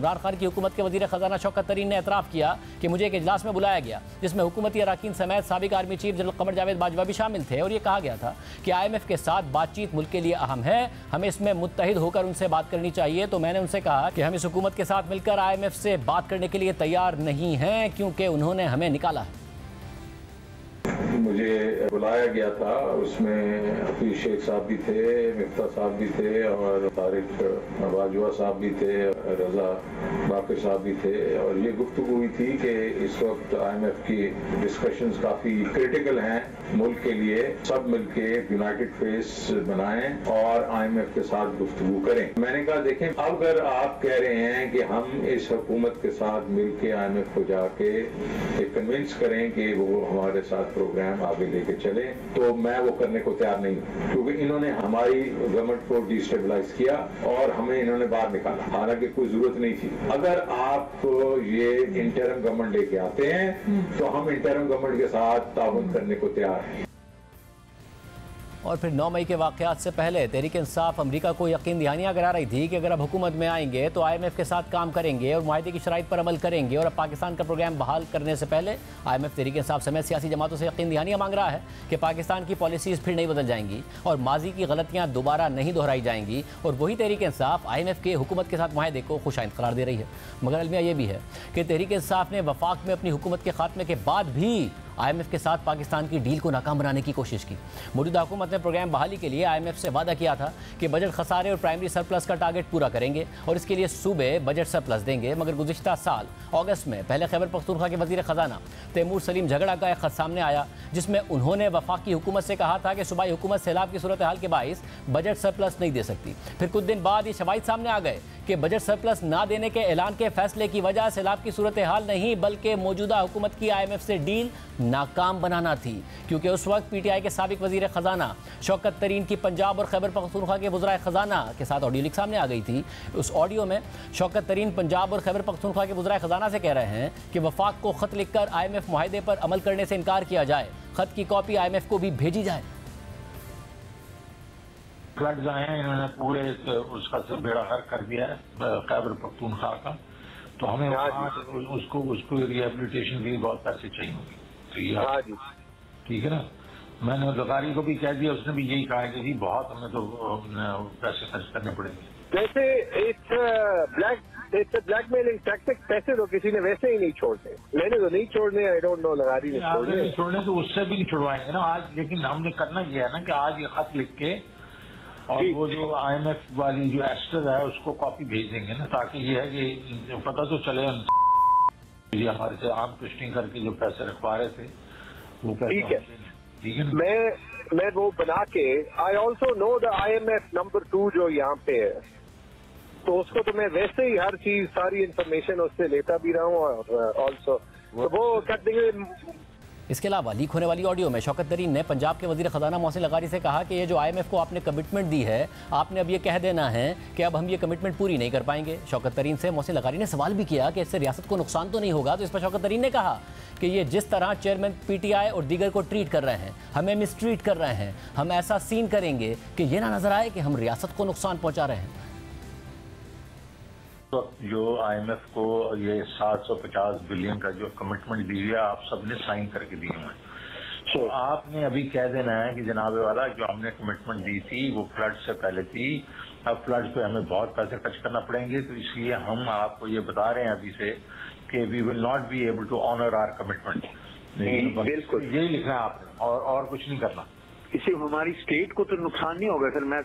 इमरान खान की हुकूमत के वजीर खजाना शौकत तरीन ने एतराफ़ किया कि मुझे एक इजलास में बुलाया गया जिसमें हुकूमती अरकान समेत साबिक army chief general Qamar Javed Bajwa भी शामिल थे और ये कहा गया था कि IMF के साथ बातचीत मुल्क के लिए अहम है, हमें इसमें मुत्तहिद होकर उनसे बात करनी चाहिए। तो मैंने उनसे कहा कि हम इस हुकूमत के साथ मिलकर IMF से बात करने के लिए तैयार नहीं हैं क्योंकि उन्होंने हमें निकाला है। मुझे बुलाया गया था, उसमें हफीज शेख साहब भी थे, मिफ्ता साहब भी थे और तारिक बाजवा साहब भी थे, रजा बाकर साहब भी थे और ये गुफ्तगू हुई थी कि इस वक्त IMF की डिस्कशंस काफ़ी क्रिटिकल हैं मुल्क के लिए, सब मिलके यूनाइटेड फेस बनाएं और IMF के साथ गुफ्तगू करें। मैंने कहा देखें, अगर आप कह रहे हैं कि हम इस हुकूमत के साथ मिलके IMF को जाके कन्विंस करें कि वो हमारे साथ प्रोग्राम आगे लेके चले, तो मैं वो करने को तैयार नहीं हूँ क्योंकि इन्होंने हमारी गवर्नमेंट को डिस्टेबलाइज किया और हमें इन्होंने बाहर निकाला, हालांकि कोई जरूरत नहीं थी। अगर आप ये इंटरिम गवर्नमेंट लेके आते हैं तो हम इंटरिम गवर्नमेंट के साथ ताउन करने को तैयार हैं। और फिर 9 मई के वाक़यात से पहले तहरीक इंसाफ अमरीका को यकीन दहानियाँ करा रही थी कि अगर अब हुकूमत में आएंगे तो IMF के साथ काम करेंगे और मुआहदे की शराइत पर अमल करेंगे। और अब पाकिस्तान का प्रोग्राम बहाल करने से पहले IMF तहरीक इंसाफ समेत सियासी जमातों से यकीन दहानियाँ मांग रहा है कि पाकिस्तान की पॉलिसीज़ फिर नहीं बदल जाएंगी और माजी की गलतियाँ दोबारा नहीं दोहराई जाएंगी। और वही तहरीक इंसाफ IMF के हुकूमत के साथ मुआहदे को खुशाइंद करार दे रही है। मगर अलमिया ये भी है कि तहरीक इंसाफ ने वफाक में अपनी हुकूमत के खात्मे के बाद भी IMF के साथ पाकिस्तान की डील को नाकाम बनाने की कोशिश की। मौजूदा हुकूमत ने प्रोग्राम बहाली के लिए IMF से वादा किया था कि बजट खसारे और प्राइमरी सरप्लस का टारगेट पूरा करेंगे और इसके लिए सूबे बजट सरप्लस देंगे। मगर गुज़िश्ता साल अगस्त में पहले खैबर पख्तूनख्वा के वज़ीर ख़जाना तैमूर सलीम झगड़ा का एक ख़त सामने आया जिसमें उन्होंने वफाकी हुकूमत से कहा था कि सूबाई हुकूमत सैलाब की सूरत हाल के बाइस बजट सरप्लस नहीं दे सकती। फिर कुछ दिन बाद ये शवाहिद सामने आ गए कि बजट सरप्लस ना देने के ऐलान के फैसले की वजह सैलाब की सूरत हाल नहीं बल्कि मौजूदा हुकूमत की IMF से डील नाकाम बनाना थी, क्योंकि उस वक्त PTI के साबिक वजीर खजाना शौकत तरीन की पंजाब और खैबर पख्तूनख्वा के वज़राए खजाना के साथ ऑडियो लीक सामने आ गई थी। उस ऑडियो में शौकत तरीन पंजाब और खैबर पख्तूनख्वा के वज़राए खजाना से कह रहे हैं कि वफाक को खत लिखकर IMF मुआहदे पर अमल करने से इनकार किया जाए, खत की कॉपी IMF को भी भेजी जाए। फ्लड्स आए हैं, इन्होंने पूरे उसका बेड़ा गर्क कर दिया है खैबर पख्तूनख्वा का, तो हमें उसको रिहेबिलिटेशन के लिए बहुत पैसे चाहिए होंगे। तो ये ठीक है ना, मैंने ज़गारी को भी कह दिया, उसने भी यही कहा कि जी बहुत हमें तो पैसे खर्च करने पड़ेंगे। वैसे ब्लैकमेलिंग टैक्टिक, पैसे तो किसी ने वैसे ही नहीं छोड़ने, मैंने तो नहीं छोड़ने, आई डोंट नो लगारी ने छोड़ने तो उससे भी नहीं छुड़वाएंगे ना आज। लेकिन हमने करना यह है ना कि आज ये खत लिख के और वो जो IMF वाली जो एस्टर है उसको कॉपी भेज देंगे ना, ताकि ये है कि पता तो चले हमारे से आम ट्विस्टिंग करके जो पैसे रखवा रहे थे वो पैसे। ठीक है, मैं वो बना के, I also know the IMF number 2 जो यहाँ पे है, तो उसको तो मैं वैसे ही हर चीज सारी इंफॉर्मेशन उससे लेता भी रहा हूँ और ऑल्सो तो वो कर देंगे। इसके अलावा लीक होने वाली ऑडियो में शौकत तरीन ने पंजाब के वजीर खजाना मोहसिन लगारी से कहा कि ये जो IMF को आपने कमिटमेंट दी है, आपने अब ये कह देना है कि अब हम ये कमिटमेंट पूरी नहीं कर पाएंगे। शौकत तरीन से मोहसिन लगारी ने सवाल भी किया कि इससे रियासत को नुकसान तो नहीं होगा। तो इस पर शौकत तरीन ने कहा कि ये जिस तरह चेयरमैन PTI और दीगर को ट्रीट कर रहे हैं, हमें मिसट्रीट कर रहे हैं, हम ऐसा सीन करेंगे कि ये ना नजर आए कि हम रियासत को नुकसान पहुंचा रहे हैं। जो IMF को ये 750 बिलियन का जो कमिटमेंट दी है आप सबने साइन करके दिए हैं, तो आपने अभी कह देना है कि जनाबे वाला जो हमने कमिटमेंट दी थी वो फ्लड से पहले थी, अब फ्लड पे हमें बहुत पैसे खर्च करना पड़ेंगे, तो इसलिए हम आपको ये बता रहे हैं अभी से कि we will not be able to honour our commitment. बिल्कुल यही लिखना है आपने और कुछ नहीं करना। इससे हमारी स्टेट को तो नुकसान नहीं होगा सर। मैं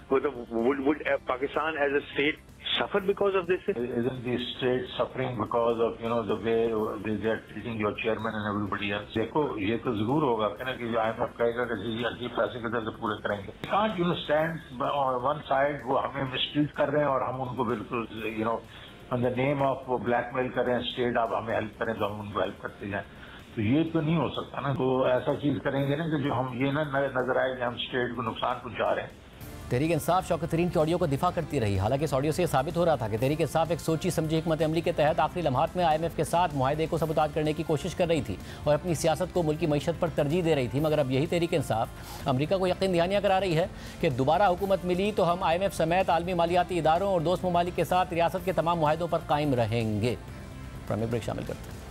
would Pakistan as a state suffer because of this? Isn't the state suffering because of the way they are treating your chairman and everybody else? देखो ये तो जरूर होगा कि IMF कहेगा कि जी ये पैसे किधर से पूरे करेंगे। Can't stand on one side, वो हमें मिसट्रीट कर रहे हैं और हम उनको बिल्कुल on the name of वो ब्लैकमेल कर रहे हैं स्टेट, आप हमें हेल्प करें तो हम उनको हेल्प करते जाएं, तो ये तो नहीं हो सकता ना। तो ऐसा चीज करेंगे ना कि जो हम ये ना नजर आए कि हम स्टेट को नुकसान पहुंचा रहे हैं। तहरीक इंसाफ शौकत तरीन की ऑडियो को दिफा करती रही। हालांकि इस ऑडियो से यह साबित हो रहा था कि तहरीक इंसाफ एक सोची समझी हिकमत अमली के तहत आखिरी लम्हात में IMF के साथ मुआहदे को सबूतात करने की कोशिश कर रही थी और अपनी सियासत को मुल्की मईशत पर तरजीह दे रही थी। मगर अब यही तहरीक इंसाफ अमरीका को यकीन दहानियाँ करा रही है कि दोबारा हुकूमत मिली तो हम IMF समेत आलमी मालियाती इदारों और दोस्त ममालिक के साथ रियासत के तमाम मुआहदों पर कायम रहेंगे। ब्रेक शामिल करते हैं।